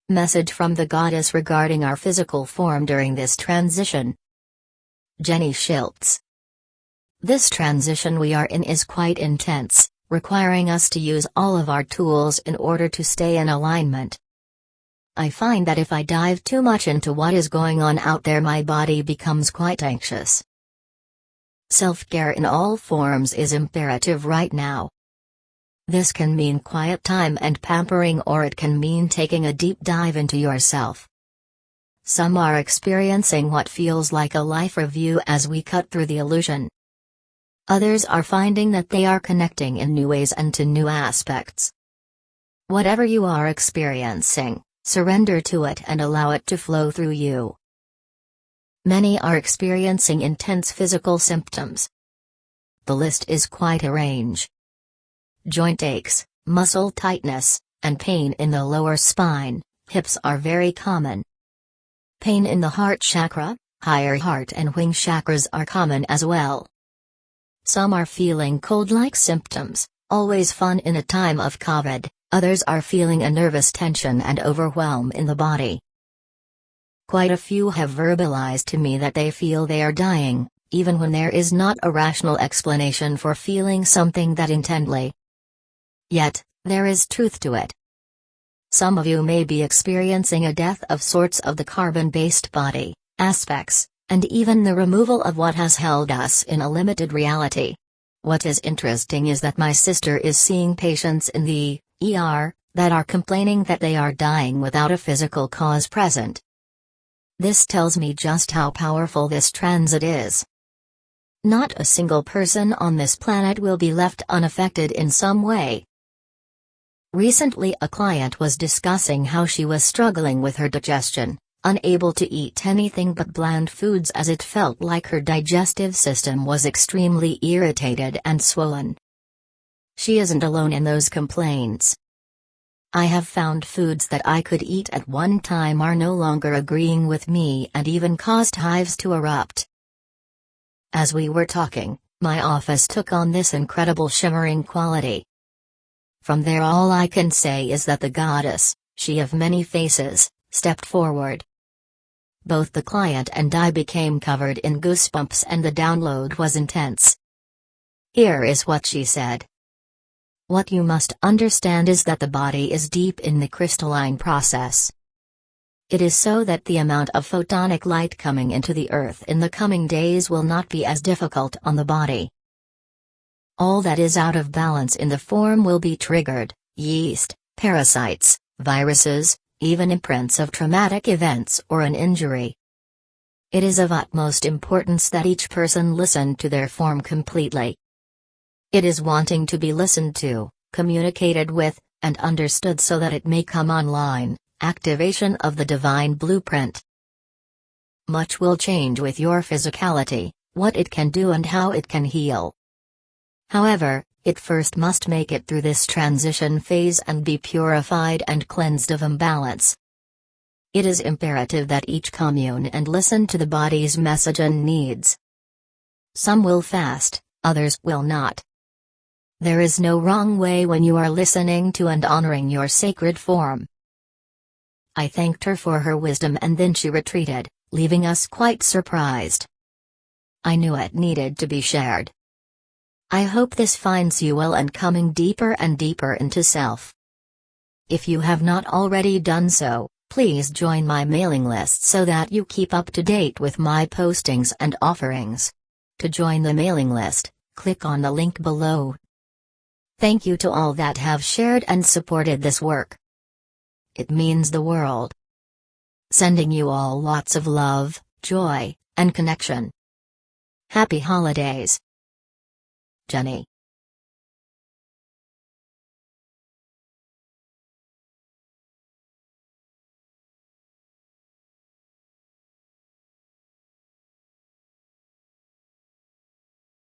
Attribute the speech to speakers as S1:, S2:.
S1: Message from the goddess regarding our physical form during this transition. Jenny Schiltz. This transition we are in is quite intense, requiring us to use all of our tools in order to stay in alignment. I find that if I dive too much into what is going on out there, my body becomes quite anxious. Self-care in all forms is imperative right now. This can mean quiet time and pampering, or it can mean taking a deep dive into yourself. Some are experiencing what feels like a life review as we cut through the illusion. Others are finding that they are connecting in new ways and to new aspects. Whatever you are experiencing, surrender to it and allow it to flow through you. Many are experiencing intense physical symptoms. The list is quite a range. Joint aches, muscle tightness, and pain in the lower spine, hips are very common. Pain in the heart chakra, higher heart and wing chakras are common as well. Some are feeling cold-like symptoms, always fun in a time of COVID, others are feeling a nervous tension and overwhelm in the body. Quite a few have verbalized to me that they feel they are dying, even when there is not a rational explanation for feeling something that intensely. Yet, there is truth to it. Some of you may be experiencing a death of sorts of the carbon-based body, aspects, and even the removal of what has held us in a limited reality. What is interesting is that my sister is seeing patients in the ER that are complaining that they are dying without a physical cause present. This tells me just how powerful this transit is. Not a single person on this planet will be left unaffected in some way. Recently, a client was discussing how she was struggling with her digestion, unable to eat anything but bland foods as it felt like her digestive system was extremely irritated and swollen. She isn't alone in those complaints. I have found foods that I could eat at one time are no longer agreeing with me and even caused hives to erupt. As we were talking, my office took on this incredible shimmering quality. From there, all I can say is that the goddess, she of many faces, stepped forward. Both the client and I became covered in goosebumps and the download was intense. Here is what she said. What you must understand is that the body is deep in the crystalline process. It is so that the amount of photonic light coming into the earth in the coming days will not be as difficult on the body. All that is out of balance in the form will be triggered: yeast, parasites, viruses, even imprints of traumatic events or an injury. It is of utmost importance that each person listen to their form completely. It is wanting to be listened to, communicated with, and understood so that it may come online. Activation of the divine blueprint. Much will change with your physicality, what it can do and how it can heal. However, it first must make it through this transition phase and be purified and cleansed of imbalance. It is imperative that each commune and listen to the body's message and needs. Some will fast, others will not. There is no wrong way when you are listening to and honoring your sacred form. I thanked her for her wisdom and then she retreated, leaving us quite surprised. I knew it needed to be shared. I hope this finds you well and coming deeper and deeper into self. If you have not already done so, please join my mailing list so that you keep up to date with my postings and offerings. To join the mailing list, click on the link below. Thank you to all that have shared and supported this work. It means the world. Sending you all lots of love, joy, and connection. Happy holidays. Jenny.